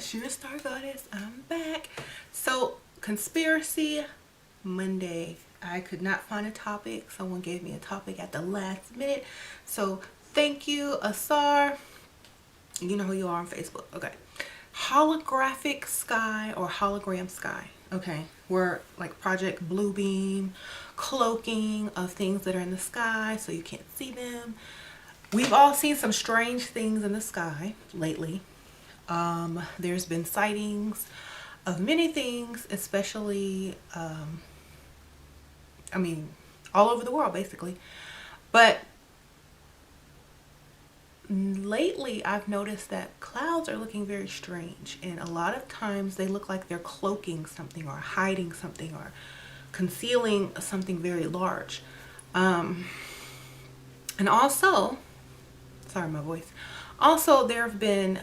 gosh, you're a star goddess. I'm back. So, Conspiracy Monday. I could not find a topic. Someone gave me a topic at the last minute. So, thank you, Asar. You know who you are on Facebook. Okay. Holographic sky or hologram sky. Okay. We're like Project Bluebeam, cloaking of things that are in the sky so you can't see them. We've all seen some strange things in the sky lately. There's been sightings of many things, especially, I mean, all over the world basically. But lately I've noticed that clouds are looking very strange, and a lot of times they look like they're cloaking something or hiding something or concealing something very large. And also, sorry, my voice. Also, there have been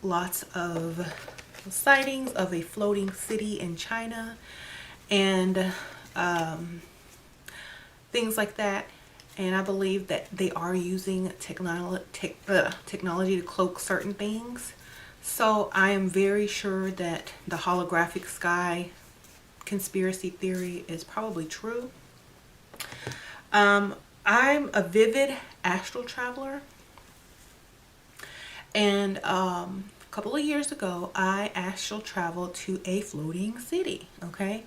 lots of sightings of a floating city in China and things like that. And I believe that they are using technology to cloak certain things. So I am very sure that the holographic sky conspiracy theory is probably true. I'm a vivid astral traveler. And a couple of years ago, I astral traveled to a floating city, okay?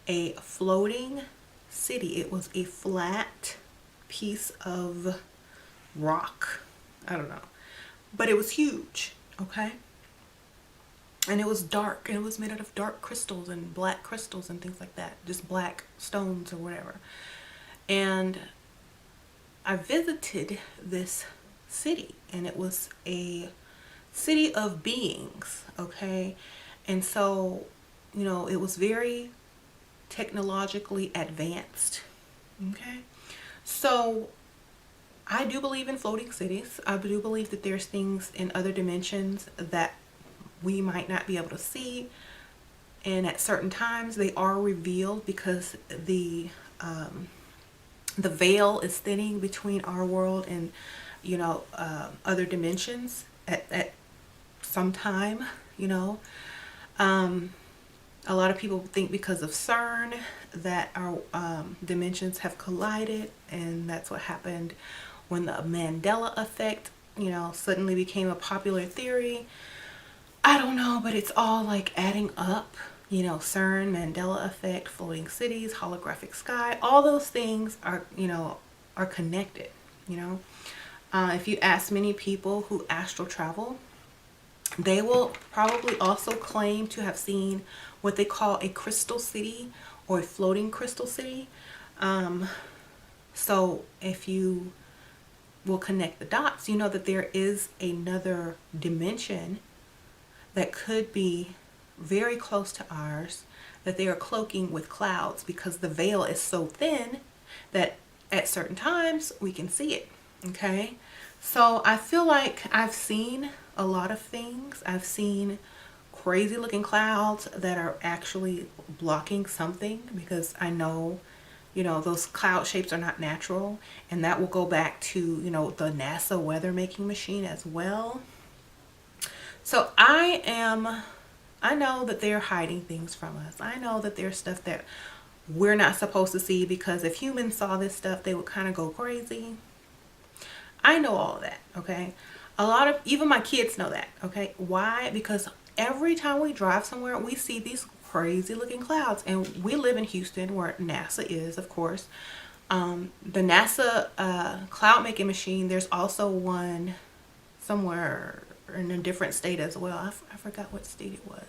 A floating city. It was a flat piece of rock. I don't know. But it was huge, okay? And it was dark, and it was made out of dark crystals and black crystals and things like that. Just black stones or whatever. And I visited this city, and it was a city of beings, okay? And so, you know, it was very technologically advanced, okay? So I do believe in floating cities. I do believe that there's things in other dimensions that we might not be able to see, and at certain times they are revealed because the veil is thinning between our world and, you know, other dimensions at some time, you know. A lot of people think because of CERN that our dimensions have collided, and that's what happened when the Mandela effect, you know, suddenly became a popular theory. I don't know, but it's all like adding up, you know, CERN, Mandela effect, floating cities, holographic sky, all those things are, you know, are connected, you know. If you ask many people who astral travel, they will probably also claim to have seen what they call a crystal city or a floating crystal city. So if you will connect the dots, you know that there is another dimension that could be very close to ours, that they are cloaking with clouds because the veil is so thin that at certain times we can see it, okay? So I feel like I've seen a lot of things. I've seen crazy looking clouds that are actually blocking something, because I know, you know, those cloud shapes are not natural, and that will go back to, you know, the NASA weather making machine as well. So I know that they're hiding things from us. I know that there's stuff that we're not supposed to see, because if humans saw this stuff, they would kind of go crazy. I know all of that, okay? A lot of, even my kids know that, okay? Why? Because every time we drive somewhere, we see these crazy looking clouds. And we live in Houston, where NASA is, of course. The NASA cloud making machine, there's also one somewhere in a different state as well. I forgot what state it was,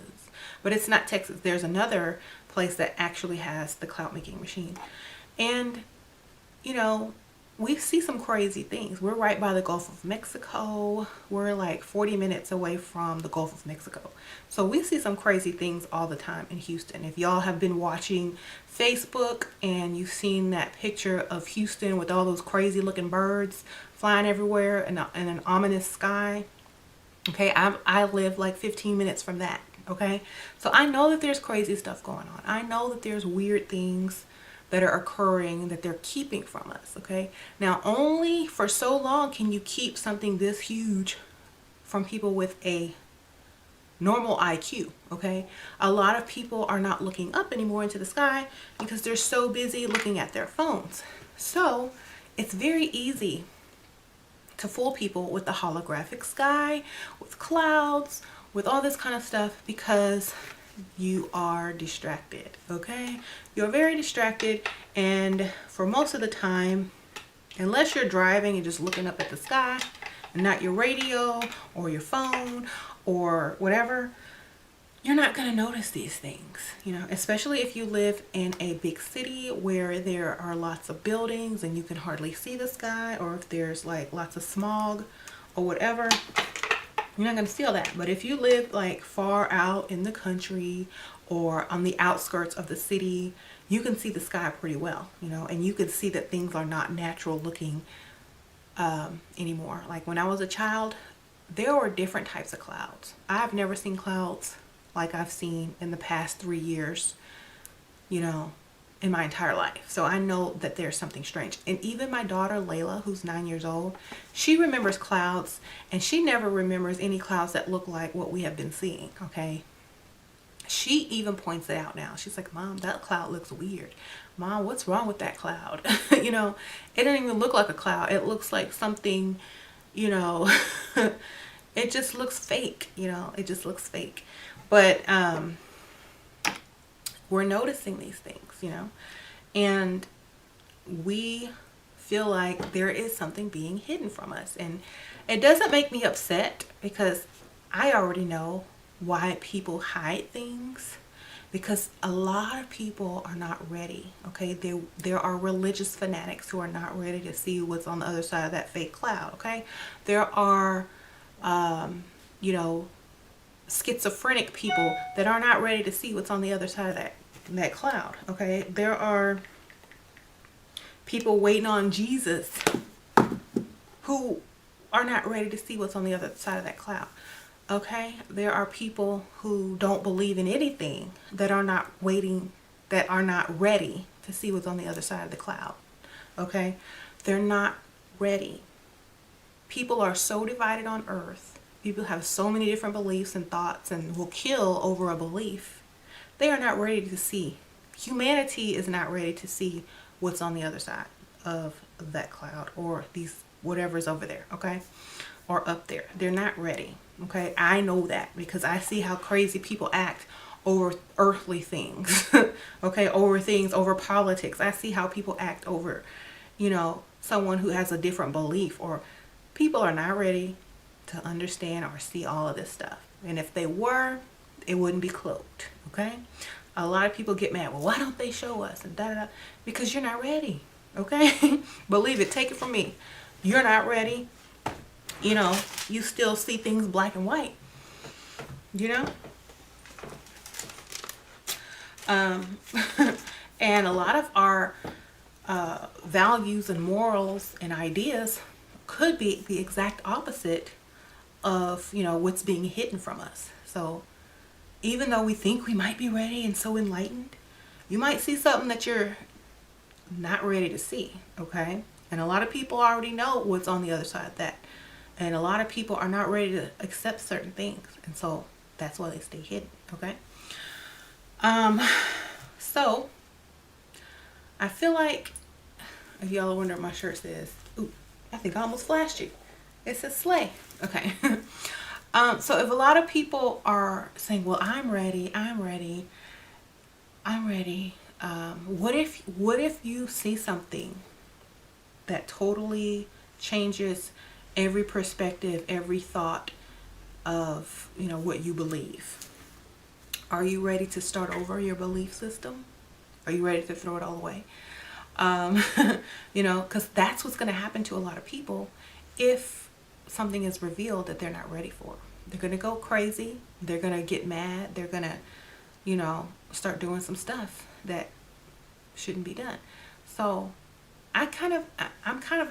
but it's not Texas. There's another place that actually has the cloud making machine. And, you know, we see some crazy things. We're right by the Gulf of Mexico. We're like 40 minutes away from the Gulf of Mexico. So we see some crazy things all the time in Houston. If y'all have been watching Facebook and you've seen that picture of Houston with all those crazy looking birds flying everywhere and an ominous sky, okay, I live like 15 minutes from that, okay? So I know that there's crazy stuff going on. I know that there's weird things that are occurring that they're keeping from us, okay? Now, only for so long can you keep something this huge from people with a normal IQ, okay? A lot of people are not looking up anymore into the sky because they're so busy looking at their phones. So it's very easy to fool people with the holographic sky, with clouds, with all this kind of stuff, because you are distracted, okay? You're very distracted, and for most of the time, unless you're driving and just looking up at the sky and not your radio or your phone or whatever, you're not going to notice these things, you know, especially if you live in a big city where there are lots of buildings and you can hardly see the sky, or if there's like lots of smog or whatever, you're not going to feel that. But if you live like far out in the country or on the outskirts of the city, you can see the sky pretty well, you know, and you can see that things are not natural looking anymore. Like when I was a child, there were different types of clouds. I've never seen clouds like I've seen in the past 3 years, you know, in my entire life. So I know that there's something strange. And even my daughter Layla, who's 9 years old, she remembers clouds, and she never remembers any clouds that look like what we have been seeing, okay? She even points it out now. She's like, Mom, that cloud looks weird. Mom, what's wrong with that cloud? You know, it doesn't even look like a cloud. It looks like something, you know, it just looks fake, you know, it just looks fake. But we're noticing these things, you know, and we feel like there is something being hidden from us. And it doesn't make me upset, because I already know why people hide things, because a lot of people are not ready, okay? There are religious fanatics who are not ready to see what's on the other side of that fake cloud, okay? There are, you know, schizophrenic people that are not ready to see what's on the other side of that cloud, okay? There are people waiting on Jesus who are not ready to see what's on the other side of that cloud, okay? There are people who don't believe in anything that are not ready to see what's on the other side of the cloud, okay? They're not ready. People are so divided on earth. People have so many different beliefs and thoughts and will kill over a belief. They are not ready to see. Humanity is not ready to see what's on the other side of that cloud, or these whatever's over there, okay? Or up there. They're not ready, okay? I know that because I see how crazy people act over earthly things, okay? Over politics. I see how people act over, you know, someone who has a different belief, or people are not ready to understand or see all of this stuff. And if they were, it wouldn't be cloaked, okay? A lot of people get mad, well, why don't they show us, and da-da-da, because you're not ready, okay? Believe it, take it from me, you're not ready. You know, you still see things black and white, you know? And a lot of our values and morals and ideas could be the exact opposite of, you know, what's being hidden from us. So even though we think we might be ready and so enlightened, you might see something that you're not ready to see, okay? And a lot of people already know what's on the other side of that. And a lot of people are not ready to accept certain things. And so that's why they stay hidden, okay? So I feel like, if y'all wonder what my shirt says, ooh, I think I almost flashed you. It says slay. Okay. So if a lot of people are saying, well, I'm ready, what if you see something that totally changes every perspective, every thought of, you know, what you believe? Are you ready to start over your belief system? Are you ready to throw it all away? You know, because that's what's going to happen to a lot of people if something is revealed that they're not ready for. They're going to go crazy. They're going to get mad. They're going to, you know, start doing some stuff that shouldn't be done. So I'm kind of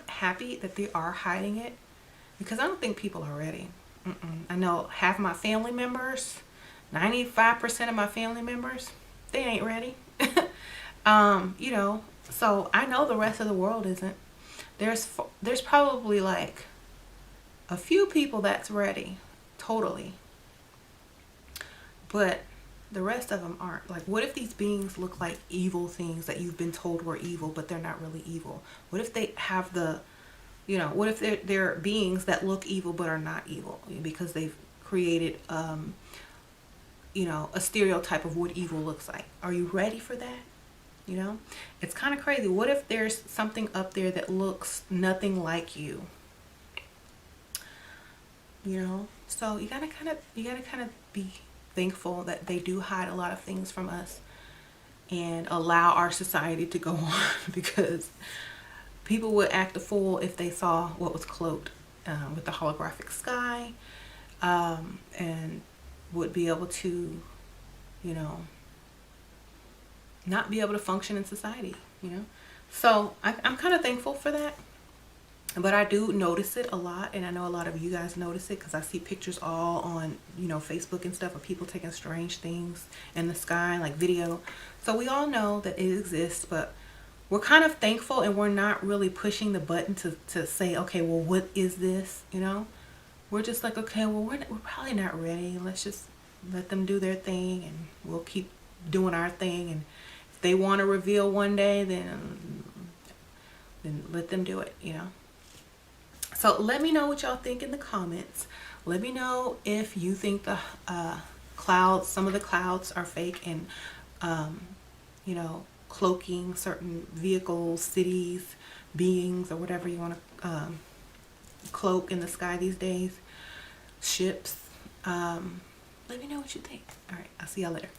happy that they are hiding it, because I don't think people are ready. I know half my family members, 95% of my family members, they ain't ready. You know, so I know the rest of the world isn't. There's probably like a few people that's ready, totally. but the rest of them aren't. Like, what if these beings look like evil things that you've been told were evil, but they're not really evil? What if they have the, you know, what if they're beings that look evil but are not evil because they've created, you know, a stereotype of what evil looks like? Are you ready for that? You know, it's kind of crazy. What if there's something up there that looks nothing like you? You know, so you gotta kind of be thankful that they do hide a lot of things from us and allow our society to go on, because people would act a fool if they saw what was cloaked with the holographic sky, and would be able to, you know, not be able to function in society, you know. So I'm kind of thankful for that. But I do notice it a lot, and I know a lot of you guys notice it because I see pictures all on, you know, Facebook and stuff of people taking strange things in the sky, like video. So we all know that it exists, but we're kind of thankful, and we're not really pushing the button to say, okay, well, what is this, you know? We're just like, okay, well, we're probably not ready. Let's just let them do their thing, and we'll keep doing our thing. And if they want to reveal one day, then let them do it, you know? So let me know what y'all think in the comments. Let me know if you think the clouds, some of the clouds are fake, and you know, cloaking certain vehicles, cities, beings, or whatever you want to cloak in the sky these days, ships. Let me know what you think. All right, I'll see y'all later.